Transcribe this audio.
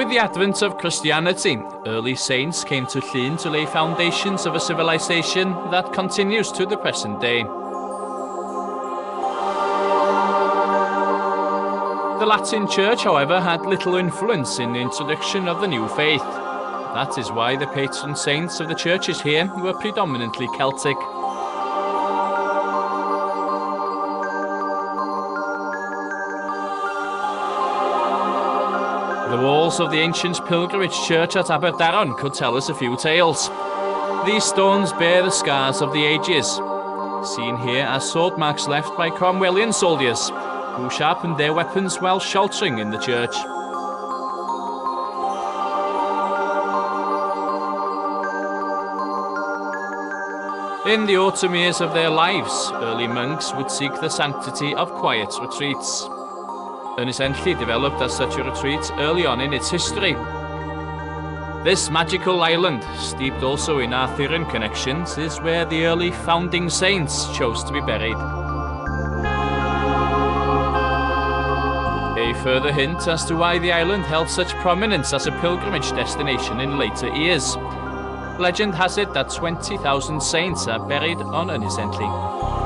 With the advent of Christianity, early saints came to Llŷn to lay foundations of a civilization that continues to the present day. The Latin Church, however, had little influence in the introduction of the new faith. That is why the patron saints of the churches here were predominantly Celtic. The walls of the ancient pilgrimage church at Aberdaron could tell us a few tales. These stones bear the scars of the ages, seen here as sword marks left by Cromwellian soldiers, who sharpened their weapons while sheltering in the church. In the autumn years of their lives, early monks would seek the sanctity of quiet retreats. Llŷn essentially developed as such a retreat early on in its history. This magical island, steeped also in Arthurian connections, is where the early founding saints chose to be buried. A further hint as to why the island held such prominence as a pilgrimage destination in later years. Legend has it that 20,000 saints are buried on Llŷn.